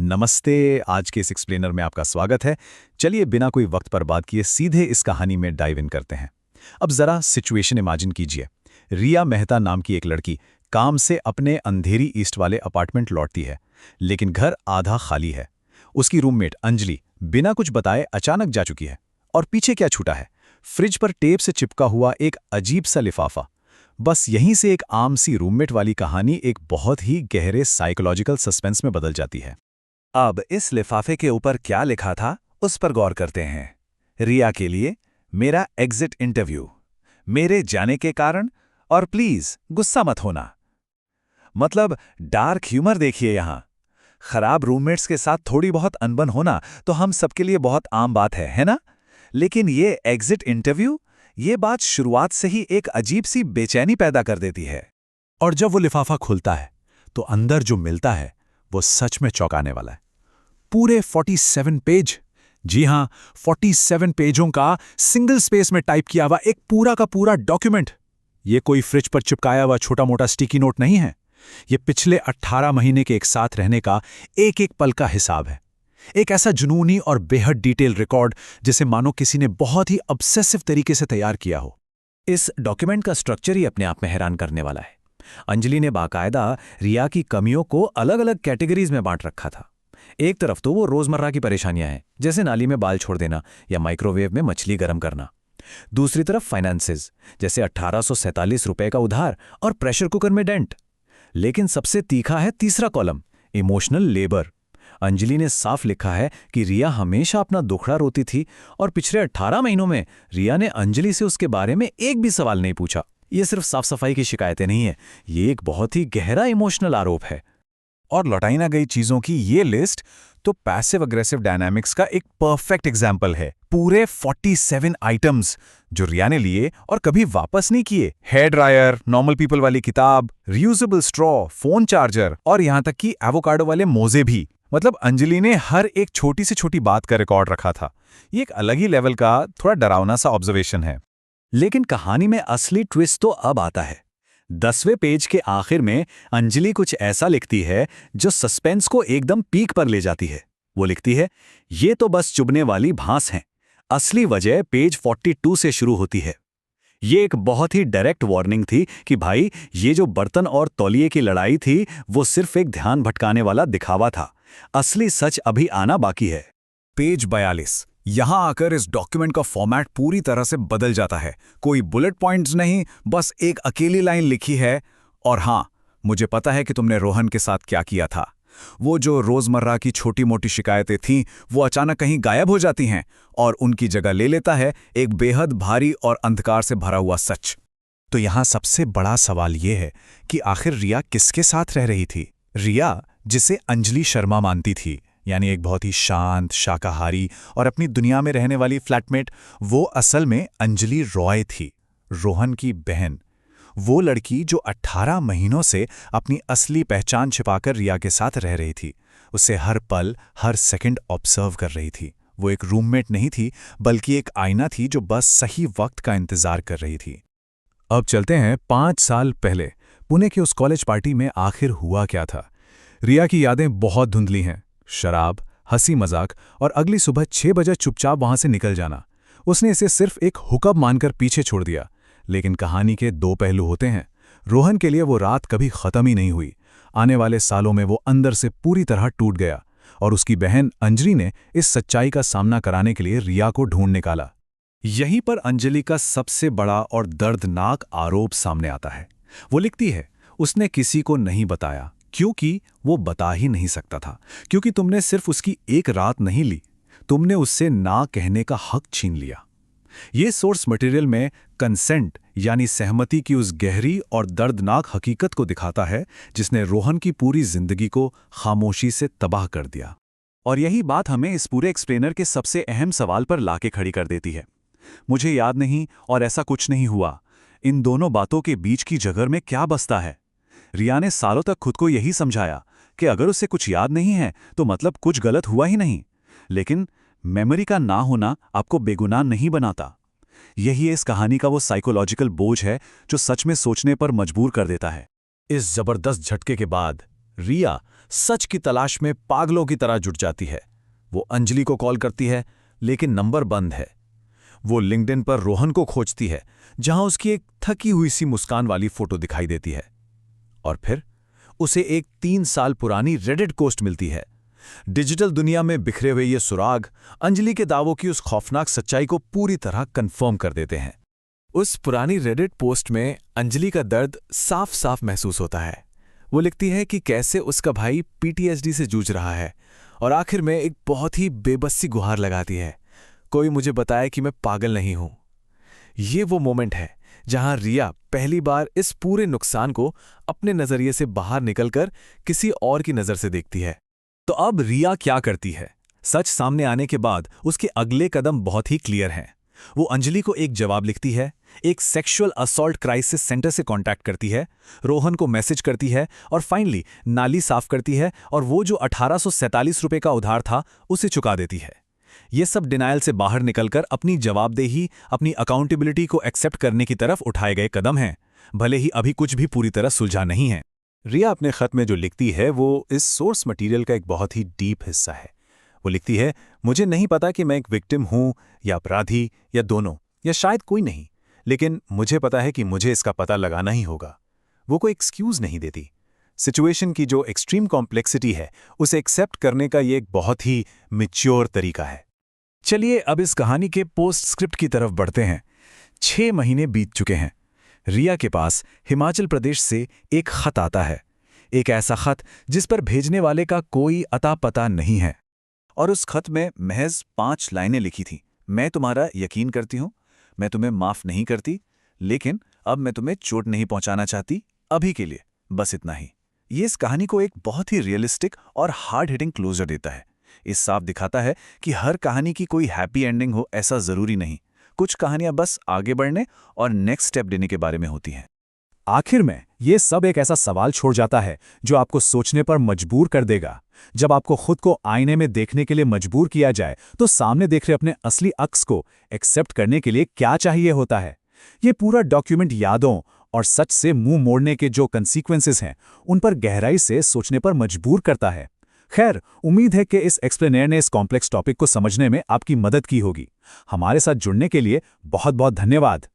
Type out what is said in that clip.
नमस्ते। आज के इस एक्सप्लेनर में आपका स्वागत है। चलिए बिना कोई वक्त बर्बाद किए सीधे इस कहानी में डाइव इन करते हैं। अब जरा सिचुएशन इमेजिन कीजिए। रिया मेहता नाम की एक लड़की काम से अपने अंधेरी ईस्ट वाले अपार्टमेंट लौटती है, लेकिन घर आधा खाली है। उसकी रूममेट अंजलि बिना कुछ बताए अचानक जा चुकी है। और पीछे क्या छूटा है? फ्रिज पर टेप से चिपका हुआ एक अजीब सा लिफाफा। बस यहीं से एक आम सी रूममेट वाली कहानी एक बहुत ही गहरे साइकोलॉजिकल सस्पेंस में बदल जाती है। अब इस लिफाफे के ऊपर क्या लिखा था उस पर गौर करते हैं। रिया के लिए मेरा एग्जिट इंटरव्यू, मेरे जाने के कारण, और प्लीज गुस्सा मत होना। मतलब डार्क ह्यूमर देखिए यहां। खराब रूममेट्स के साथ थोड़ी बहुत अनबन होना तो हम सबके लिए बहुत आम बात है ना? लेकिन ये एग्जिट इंटरव्यू, ये बात शुरुआत से ही एक अजीब सी बेचैनी पैदा कर देती है। और जब वो लिफाफा खुलता है तो अंदर जो मिलता है वो सच में चौंकाने वाला है। पूरे 47 पेज, जी हां, 47 पेजों का सिंगल स्पेस में टाइप किया हुआ एक पूरा का पूरा डॉक्यूमेंट। ये कोई फ्रिज पर चिपकाया हुआ छोटा मोटा स्टिकी नोट नहीं है। ये पिछले 18 महीने के एक साथ रहने का एक एक पल का हिसाब है। एक ऐसा जुनूनी और बेहद डिटेल रिकॉर्ड जिसे मानो किसी ने बहुत ही ऑब्सेसिव तरीके से तैयार किया हो। इस डॉक्यूमेंट का स्ट्रक्चर ही अपने आप में हैरान करने वाला है। अंजलि ने बाकायदा रिया की कमियों को अलग अलग कैटेगरीज में बांट रखा था। एक तरफ तो वो रोजमर्रा की परेशानियां हैं, जैसे नाली में बाल छोड़ देना या माइक्रोवेव में मछली गर्म करना। दूसरी तरफ फाइनेंसेस, जैसे 1847 रुपए का उधार और प्रेशर कुकर में डेंट। लेकिन सबसे तीखा है तीसरा कॉलम, इमोशनल लेबर। अंजलि ने साफ लिखा है कि रिया हमेशा अपना दुखड़ा रोती थी और पिछले 18 महीनों में रिया ने अंजलि से उसके बारे में एक भी सवाल नहीं पूछा। ये सिर्फ साफ सफाई की शिकायतें नहीं है, ये एक बहुत ही गहरा इमोशनल आरोप है। और लौटाई ना गई चीजों की ये लिस्ट तो पैसिव अग्रेसिव डायनामिक्स का एक परफेक्ट एग्जाम्पल है। पूरे 47 आइटम्स जो रिया ने लिए और कभी वापस नहीं किए। हेयर ड्रायर, नॉर्मल पीपल वाली किताब, रियूजेबल स्ट्रॉ, फोन चार्जर और यहां तक कि एवोकाडो वाले मोजे भी। मतलब अंजलि ने हर एक छोटी से छोटी बात का रिकॉर्ड रखा था। ये एक अलग ही लेवल का थोड़ा डरावना सा ऑब्जर्वेशन है। लेकिन कहानी में असली ट्विस्ट तो अब आता है। 10वें पेज के आखिर में अंजलि कुछ ऐसा लिखती है जो सस्पेंस को एकदम पीक पर ले जाती है। वो लिखती है, ये तो बस चुभने वाली भांस हैं। असली वजह पेज 42 से शुरू होती है। ये एक बहुत ही डायरेक्ट वार्निंग थी कि भाई, ये जो बर्तन और तौलिए की लड़ाई थी वो सिर्फ एक ध्यान भटकाने वाला दिखावा था। असली सच अभी आना बाकी है। पेज 42। यहां आकर इस डॉक्यूमेंट का फॉर्मेट पूरी तरह से बदल जाता है। कोई बुलेट पॉइंट्स नहीं, बस एक अकेली लाइन लिखी है, और हां, मुझे पता है कि तुमने रोहन के साथ क्या किया था। वो जो रोजमर्रा की छोटी मोटी शिकायतें थीं वो अचानक कहीं गायब हो जाती हैं और उनकी जगह ले लेता है एक बेहद भारी और अंधकार से भरा हुआ सच। तो यहां सबसे बड़ा सवाल ये है कि आखिर रिया किसके साथ रह रही थी? रिया, जिसे अंजलि शर्मा मानती थी, यानी एक बहुत ही शांत, शाकाहारी और अपनी दुनिया में रहने वाली फ्लैटमेट, वो असल में अंजलि रॉय थी, रोहन की बहन। वो लड़की जो 18 महीनों से अपनी असली पहचान छिपाकर रिया के साथ रह रही थी, उसे हर पल, हर सेकंड ऑब्जर्व कर रही थी। वो एक रूममेट नहीं थी, बल्कि एक आईना थी जो बस सही वक्त का इंतजार कर रही थी। अब चलते हैं 5 साल पहले। पुणे के उस कॉलेज पार्टी में आखिर हुआ क्या था? रिया की यादें बहुत धुंधली हैं। शराब, हंसी मजाक और अगली सुबह 6 बजे चुपचाप वहां से निकल जाना। उसने इसे सिर्फ एक हुकअप मानकर पीछे छोड़ दिया। लेकिन कहानी के 2 पहलू होते हैं। रोहन के लिए वो रात कभी खत्म ही नहीं हुई। आने वाले सालों में वो अंदर से पूरी तरह टूट गया और उसकी बहन अंजलि ने इस सच्चाई का सामना कराने के लिए रिया को ढूंढ निकाला। यहीं पर अंजलि का सबसे बड़ा और दर्दनाक आरोप सामने आता है। वो लिखती है, उसने किसी को नहीं बताया क्योंकि वो बता ही नहीं सकता था, क्योंकि तुमने सिर्फ उसकी एक रात नहीं ली, तुमने उससे ना कहने का हक छीन लिया। ये सोर्स मटेरियल में कंसेंट यानी सहमति की उस गहरी और दर्दनाक हकीकत को दिखाता है जिसने रोहन की पूरी जिंदगी को खामोशी से तबाह कर दिया। और यही बात हमें इस पूरे एक्सप्लेनर के सबसे अहम सवाल पर लाके खड़ी कर देती है। मुझे याद नहीं और ऐसा कुछ नहीं हुआ, इन दोनों बातों के बीच की जगह में क्या बसता है? रिया ने सालों तक खुद को यही समझाया कि अगर उसे कुछ याद नहीं है तो मतलब कुछ गलत हुआ ही नहीं। लेकिन मेमोरी का ना होना आपको बेगुनाह नहीं बनाता। यही इस कहानी का वो साइकोलॉजिकल बोझ है जो सच में सोचने पर मजबूर कर देता है। इस जबरदस्त झटके के बाद रिया सच की तलाश में पागलों की तरह जुट जाती है। वो अंजलि को कॉल करती है, लेकिन नंबर बंद है। वो लिंक्डइन पर रोहन को खोजती है, जहां उसकी एक थकी हुई सी मुस्कान वाली फोटो दिखाई देती है। और फिर उसे एक 3 साल पुरानी रेडिट पोस्ट मिलती है। डिजिटल दुनिया में बिखरे हुए ये सुराग अंजलि के दावों की उस खौफनाक सच्चाई को पूरी तरह कंफर्म कर देते हैं। उस पुरानी रेडिट पोस्ट में अंजलि का दर्द साफ साफ महसूस होता है। वो लिखती है कि कैसे उसका भाई पीटीएसडी से जूझ रहा है, और आखिर में एक बहुत ही बेबसी गुहार लगाती है, कोई मुझे बताए कि मैं पागल नहीं हूं। ये वो मोमेंट है जहां रिया पहली बार इस पूरे नुकसान को अपने नजरिए से बाहर निकलकर किसी और की नजर से देखती है। तो अब रिया क्या करती है? सच सामने आने के बाद उसके अगले कदम बहुत ही क्लियर हैं। वो अंजलि को एक जवाब लिखती है, एक सेक्सुअल असॉल्ट क्राइसिस सेंटर से कांटेक्ट करती है, रोहन को मैसेज करती है और फाइनली नाली साफ करती है और वो जो 1847 रुपए का उधार था उसे चुका देती है। ये सब डिनायल से बाहर निकलकर अपनी जवाबदेही, अपनी अकाउंटेबिलिटी को एक्सेप्ट करने की तरफ उठाए गए कदम हैं, भले ही अभी कुछ भी पूरी तरह सुलझा नहीं है। रिया अपने खत में जो लिखती है वो इस सोर्स मटेरियल का एक बहुत ही डीप हिस्सा है। वो लिखती है, मुझे नहीं पता कि मैं एक विक्टिम हूं या अपराधी या दोनों या शायद कोई नहीं, लेकिन मुझे पता है कि मुझे इसका पता लगाना ही होगा। वो कोई एक्सक्यूज नहीं देती। सिचुएशन की जो एक्सट्रीम कॉम्प्लेक्सिटी है उसे एक्सेप्ट करने का ये एक बहुत ही मैच्योर तरीका है। चलिए अब इस कहानी के पोस्ट स्क्रिप्ट की तरफ बढ़ते हैं। 6 महीने बीत चुके हैं। रिया के पास हिमाचल प्रदेश से एक खत आता है, एक ऐसा खत जिस पर भेजने वाले का कोई अता पता नहीं है। और उस खत में महज 5 लाइनें लिखी थीं। मैं तुम्हारा यकीन करती हूं, मैं तुम्हें माफ नहीं करती, लेकिन अब मैं तुम्हें चोट नहीं पहुंचाना चाहती, अभी के लिए बस इतना ही। ये इस कहानी को एक बहुत ही रियलिस्टिक और हार्ड हिटिंग क्लोजर देता है। इस साफ दिखाता है कि हर कहानी की कोई हैप्पी एंडिंग हो ऐसा जरूरी नहीं। कुछ कहानियां बस आगे बढ़ने और नेक्स्ट स्टेप देने के बारे में होती हैं। आखिर में ये सब एक ऐसा सवाल छोड़ जाता है जो आपको सोचने पर मजबूर कर देगा। जब आपको खुद को आईने में देखने के लिए मजबूर किया जाए तो सामने देख रहे अपने असली अक्स को एक्सेप्ट करने के लिए क्या चाहिए होता है। ये पूरा डॉक्यूमेंट यादों और सच से मुंह मोड़ने के जो कंसीक्वेंसेस हैं उन पर गहराई से सोचने पर मजबूर करता है। खैर, उम्मीद है कि इस एक्सप्लेनेयर ने इस कॉम्प्लेक्स टॉपिक को समझने में आपकी मदद की होगी। हमारे साथ जुड़ने के लिए बहुत बहुत धन्यवाद।